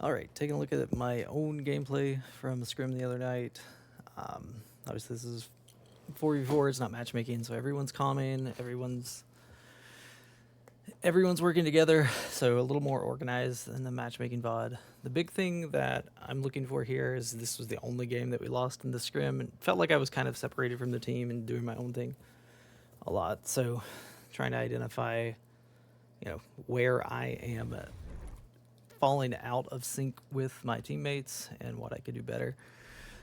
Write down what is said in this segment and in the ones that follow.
Alright, taking a look at my own gameplay from Scrim the other night. Obviously this is 4v4, it's not matchmaking, so everyone's calming, everyone's working together, so a little more organized than the matchmaking VOD. The big thing that I'm looking for here is this was the only game that we lost in the Scrim, and felt like I was kind of separated from the team and doing my own thing a lot, so trying to identify, where I am falling out of sync with my teammates and what I could do better.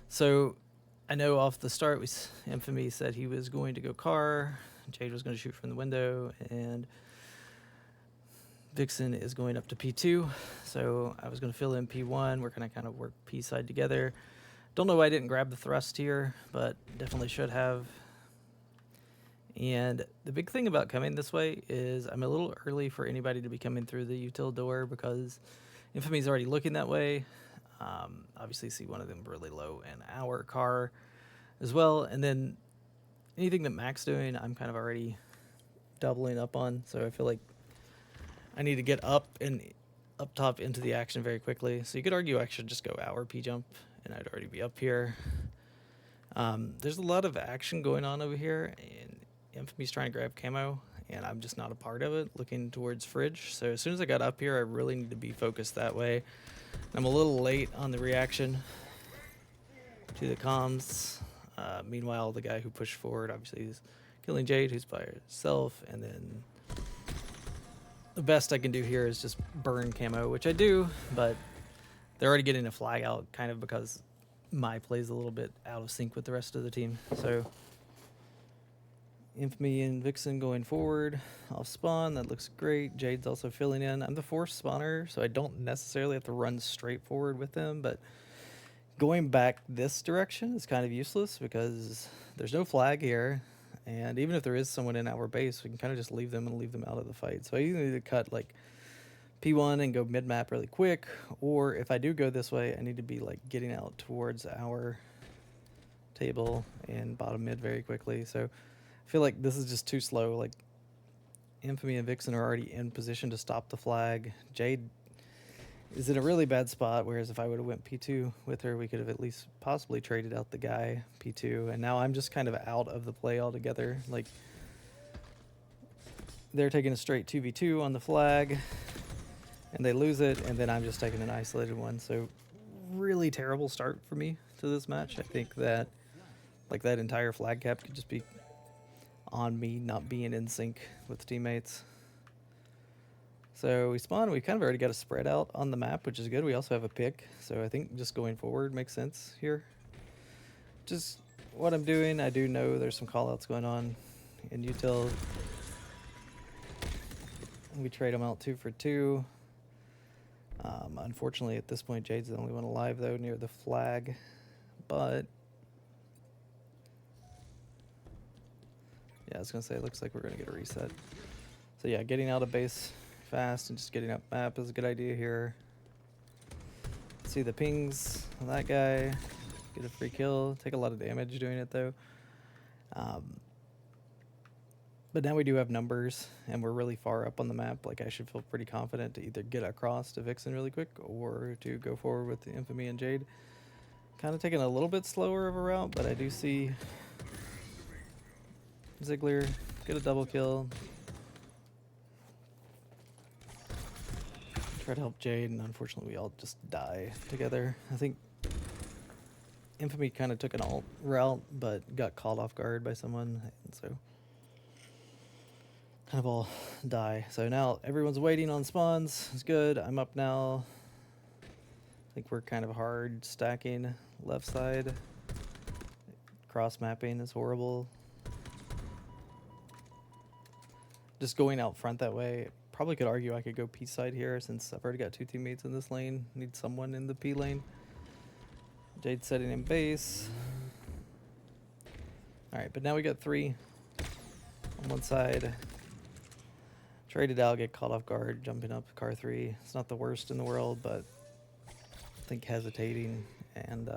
So I know off the start, Infamy said he was going to go car, Jade was going to shoot from the window, and Vixen is going up to P2. So I was going to fill in P1. We're going to kind of work P side together. Don't know why I didn't grab the thrust here, but definitely should have. And the big thing about coming this way is I'm a little early for anybody to be coming through the util door because Infamy's already looking that way. Obviously see one of them really low in our car as well. And then anything that Mac's doing, I'm kind of already doubling up on. So I feel like I need to get up top into the action very quickly. So you could argue I should just go our P jump and I'd already be up here. There's a lot of action going on over here, and Infamy's trying to grab camo, and I'm just not a part of it, looking towards fridge. So as soon as I got up here, I really need to be focused that way. I'm a little late on the reaction to the comms. Meanwhile, the guy who pushed forward, obviously, is killing Jade, who's by herself, and then the best I can do here is just burn camo, which I do, but they're already getting a flag out kind of because my play's a little bit out of sync with the rest of the team. So Infamy and Vixen going forward off spawn, that looks great. Jade's also filling in. I'm the fourth spawner, so I don't necessarily have to run straight forward with them, but going back this direction is kind of useless because there's no flag here, and even if there is someone in our base, we can kind of just leave them and leave them out of the fight. So I either need to cut like P1 and go mid-map really quick, or if I do go this way, I need to be like getting out towards our table and bottom mid very quickly. So I feel like this is just too slow. Like Infamy and Vixen are already in position to stop the flag. Jade is in a really bad spot, whereas if I would have went P2 with her, we could have at least possibly traded out the guy P2, and now I'm just kind of out of the play altogether. Like, they're taking a straight 2v2 on the flag, and they lose it, and then I'm just taking an isolated one. So really terrible start for me to this match. I think that like that entire flag cap could just be on me not being in sync with teammates. So we spawn, we kind of already got a spread out on the map, which is good. We also have a pick, so I think just going forward makes sense here. Just what I'm doing, I do know there's some callouts going on in util. We trade them out 2 for 2. Unfortunately, at this point, Jade's the only one alive, though, near the flag. But yeah, I was going to say, it looks like we're going to get a reset. So yeah, getting out of base fast and just getting up map is a good idea here. See the pings on that guy. Get a free kill. Take a lot of damage doing it, though. But now we do have numbers, and we're really far up on the map. Like, I should feel pretty confident to either get across to Vixen really quick or to go forward with the Infamy and Jade. Kind of taking a little bit slower of a route, but I do see Ziggler get a double kill. Try to help Jade, and unfortunately we all just die together. I think Infamy kind of took an alt route, but got caught off guard by someone, and so kind of all die. So now everyone's waiting on spawns. It's good. I'm up now. I think we're kind of hard stacking left side. Cross mapping is horrible. Just going out front that way. Probably could argue I could go P side here since I've already got 2 teammates in this lane. Need someone in the P lane. Jade setting in base. Alright, but now we got 3 on one side. Traded out, get caught off guard, jumping up car 3. It's not the worst in the world, but I think hesitating and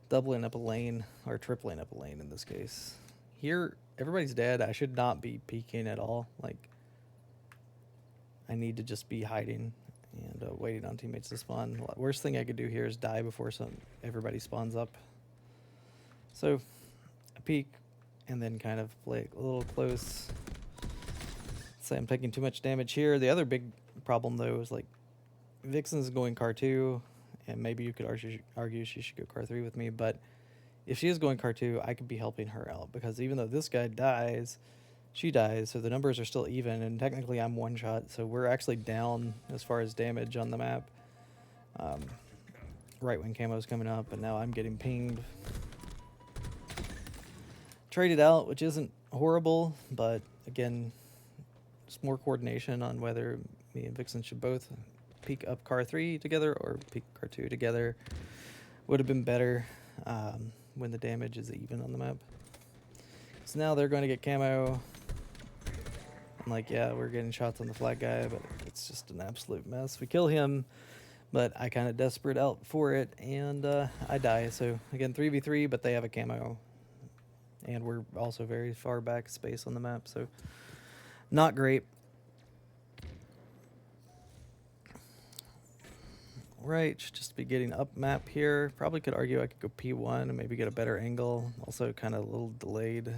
doubling up a lane, or tripling up a lane in this case. Here, everybody's dead. I should not be peeking at all. Like, I need to just be hiding And waiting on teammates to spawn. Worst thing I could do here is die before everybody spawns up. So I peek and then kind of play a little close. Say I'm taking too much damage here. The other big problem though is like Vixen's going car 2, and maybe you could argue she should go car 3 with me, but if she is going car 2, I could be helping her out, because even though this guy dies, she dies, so the numbers are still even, and technically I'm one shot, so we're actually down as far as damage on the map. Right when camo's coming up, and now I'm getting pinged. Traded out, which isn't horrible, but again, just more coordination on whether me and Vixen should both peek up car 3 together or peek car 2 together. Would have been better when the damage is even on the map. So now they're going to get camo. I'm like, yeah, we're getting shots on the flag guy, but it's just an absolute mess. We kill him, but I kind of desperate out for it, and I die. So again, 3v3, but they have a camo. And we're also very far back space on the map, so not great. Right, should just be getting up map here. Probably could argue I could go P1 and maybe get a better angle. Also kind of a little delayed.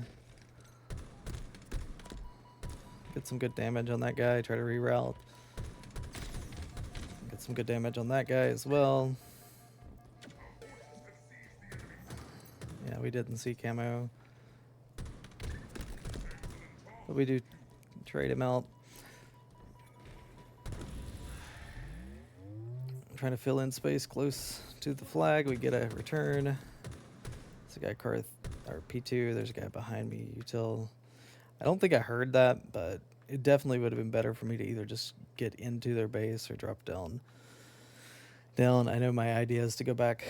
Get some good damage on that guy, try to reroute. Get some good damage on that guy as well. Yeah, we didn't see camo. But we do trade him out. Trying to fill in space close to the flag. We get a return. There's a guy car or P2. There's a guy behind me. Util. I don't think I heard that, but it definitely would have been better for me to either just get into their base or drop down. I know my idea is to go back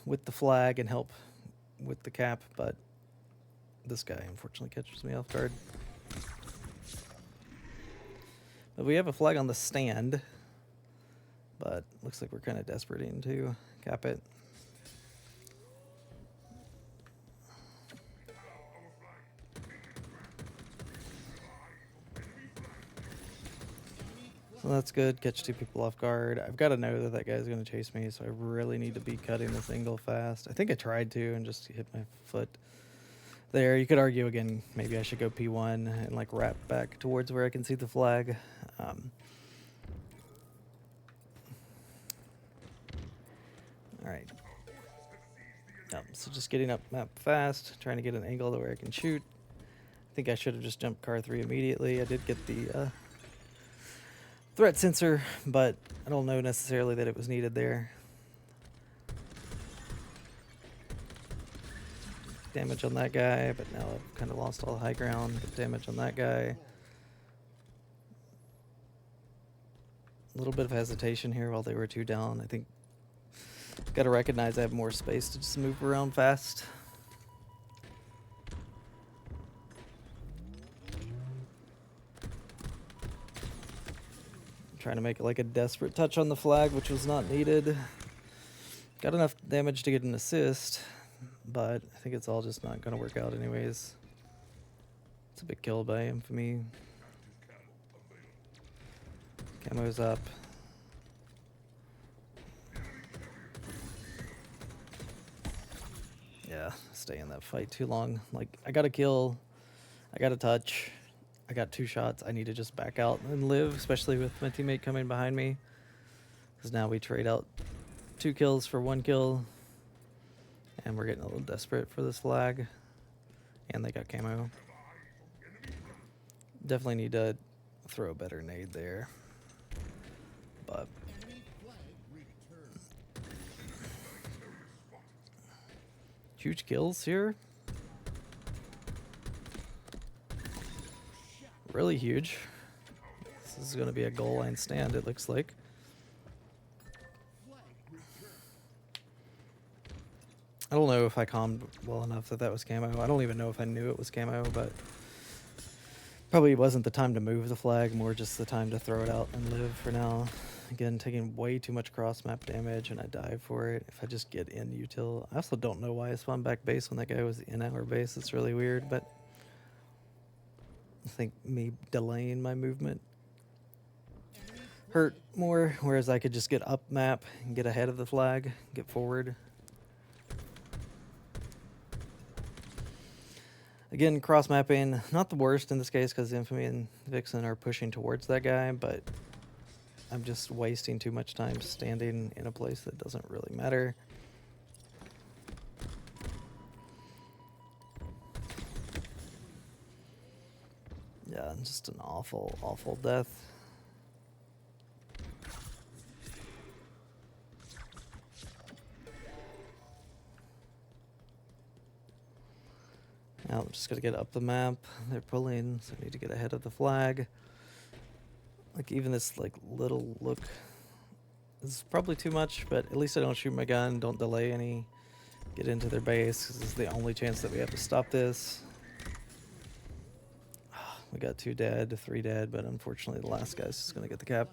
with the flag and help with the cap, but this guy unfortunately catches me off guard. But we have a flag on the stand. But looks like we're kind of desperate to cap it. So that's good. Catch 2 people off guard. I've got to know that that guy's going to chase me, so I really need to be cutting this angle fast. I think I tried to and just hit my foot there. You could argue again, maybe I should go P1 and like wrap back towards where I can see the flag. Alright. So just getting up map fast, trying to get an angle to where I can shoot. I think I should have just jumped car 3 immediately. I did get the threat sensor, but I don't know necessarily that it was needed there. Damage on that guy, but now I've kind of lost all the high ground. But damage on that guy. A little bit of hesitation here while they were 2 down. I think got to recognize I have more space to just move around fast. I'm trying to make it like a desperate touch on the flag, which was not needed. Got enough damage to get an assist, but I think it's all just not going to work out anyways. It's a big kill by Infamy. Camo's up. Yeah, stay in that fight too long. Like, I got a kill, I got a touch, I got 2 shots. I need to just back out and live, especially with my teammate coming behind me. Because now we trade out 2 kills for 1 kill. And we're getting a little desperate for this flag. And they got camo. Definitely need to throw a better nade there. But huge kills here. Really huge. This is going to be a goal line stand, it looks like. I don't know if I calmed well enough that that was camo. I don't even know if I knew it was camo, but probably wasn't the time to move the flag, more just the time to throw it out and live for now. Again, taking way too much cross-map damage, and I die for it. If I just get in util. I also don't know why I spawned back base when that guy was in our base. It's really weird, but I think me delaying my movement hurt more, whereas I could just get up map and get ahead of the flag, get forward. Again, cross mapping, not the worst in this case because Infamy and Vixen are pushing towards that guy, but I'm just wasting too much time standing in a place that doesn't really matter. Yeah, just an awful, awful death. Now I'm just gonna get up the map. They're pulling, so I need to get ahead of the flag. Like even this like little look is probably too much, but at least I don't shoot my gun, don't delay any, get into their base, because this is the only chance that we have to stop this. We got 2 dead, 3 dead, but unfortunately the last guy's just gonna get the cap.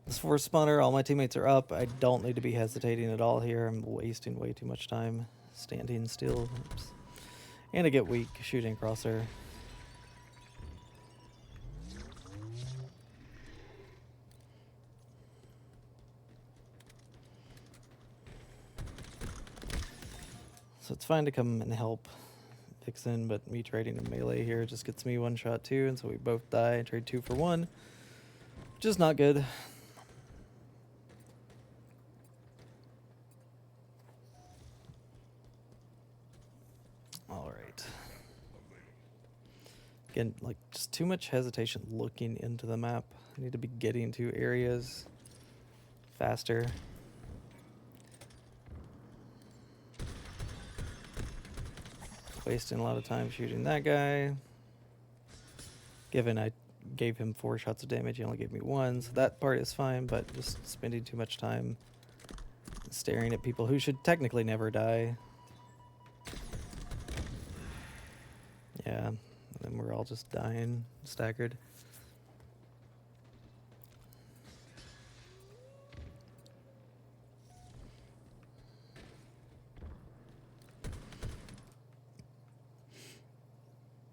This force spawner, all my teammates are up. I don't need to be hesitating at all here. I'm wasting way too much time standing still. Oops. And I get weak shooting crosshair. So it's fine to come and help Vixen, but me trading a melee here just gets me 1 shot too, and so we both die and trade 2 for 1, which is not good. Alright. Again, like just too much hesitation looking into the map. I need to be getting to areas faster. Wasting a lot of time shooting that guy. Given I gave him 4 shots of damage, he only gave me 1, so that part is fine, but just spending too much time staring at people who should technically never die. Yeah, and then we're all just dying, staggered.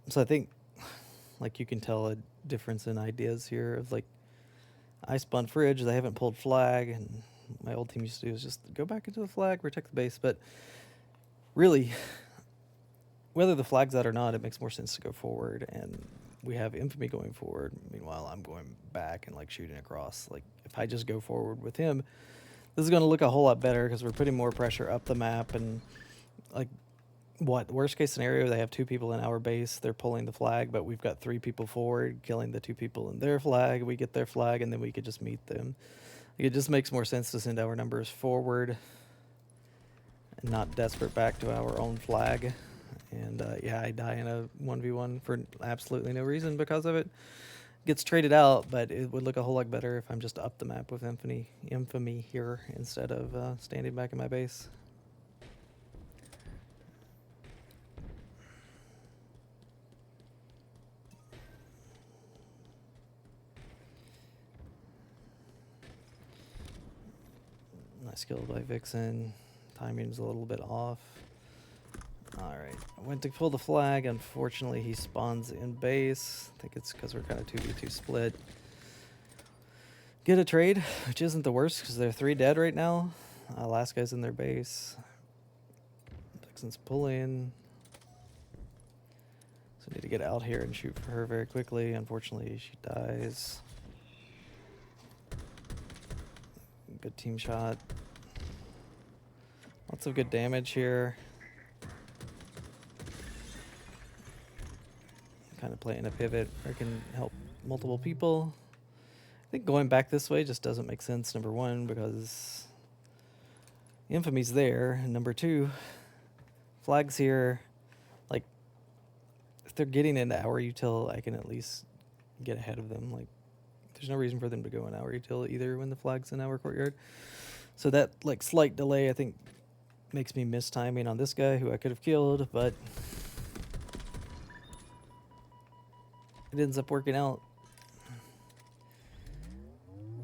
So I think, like, you can tell a difference in ideas here of, like, I spun fridge, they haven't pulled flag, and my old team used to do is just go back into the flag, protect the base, but really, whether the flag's out or not, it makes more sense to go forward, and we have Infamy going forward. Meanwhile, I'm going back and, like, shooting across. Like, if I just go forward with him, this is going to look a whole lot better because we're putting more pressure up the map, and, like, what worst case scenario, they have 2 people in our base, they're pulling the flag, but we've got 3 people forward killing the 2 people in their flag, we get their flag, and then we could just meet them. Like, it just makes more sense to send our numbers forward and not desperate back to our own flag. And yeah, I die in a 1v1 for absolutely no reason because of it. Gets traded out, but it would look a whole lot better if I'm just up the map with Infamy here instead of standing back in my base. Nice kill by Vixen. Timing's a little bit off. Alright, I went to pull the flag. Unfortunately, he spawns in base. I think it's because we're kind of 2v2 split. Get a trade, which isn't the worst because they're 3 dead right now. Last guy's in their base. Vixen's pulling. So I need to get out here and shoot for her very quickly. Unfortunately, she dies. Good team shot. Lots of good damage here. Kind of playing a pivot where I can help multiple people. I think going back this way just doesn't make sense, number 1, because Infamy's there, and number 2, flag's here. Like, if they're getting into our util, I can at least get ahead of them. Like, there's no reason for them to go in our util either when the flag's in our courtyard. So that, like, slight delay, I think, makes me miss timing on this guy who I could have killed, but it ends up working out.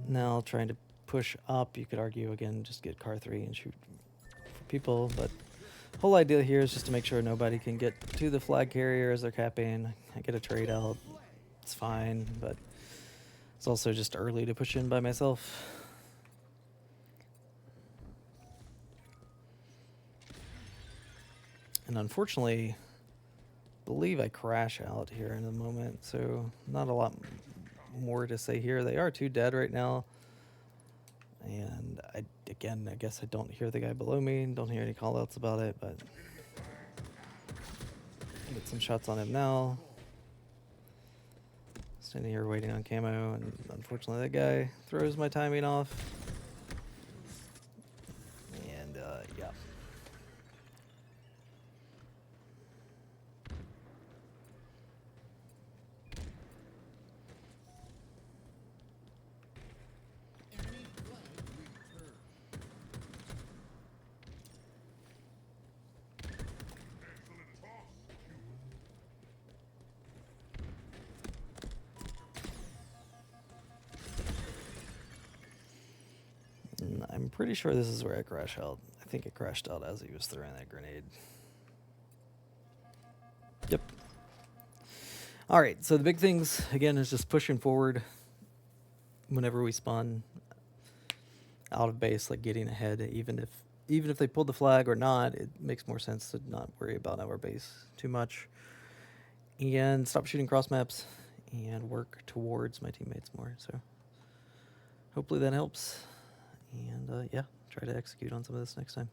Now trying to push up, you could argue again, just get car 3 and shoot for people, but Whole idea here is just to make sure nobody can get to the flag carrier as they're capping. I get a trade out, it's fine, but it's also just early to push in by myself. And unfortunately, I believe I crash out here in a moment, so not a lot more to say here. They are 2 dead right now. And I guess I don't hear the guy below me, don't hear any callouts about it, but get some shots on him now. Standing here waiting on camo, and unfortunately that guy throws my timing off. And yeah. I'm pretty sure this is where I crash out. I think it crashed out as he was throwing that grenade. Yep. Alright, so the big things, again, is just pushing forward whenever we spawn out of base, like getting ahead. Even if they pulled the flag or not, it makes more sense to not worry about our base too much. And stop shooting cross maps and work towards my teammates more. So hopefully that helps. And yeah, try to execute on some of this next time.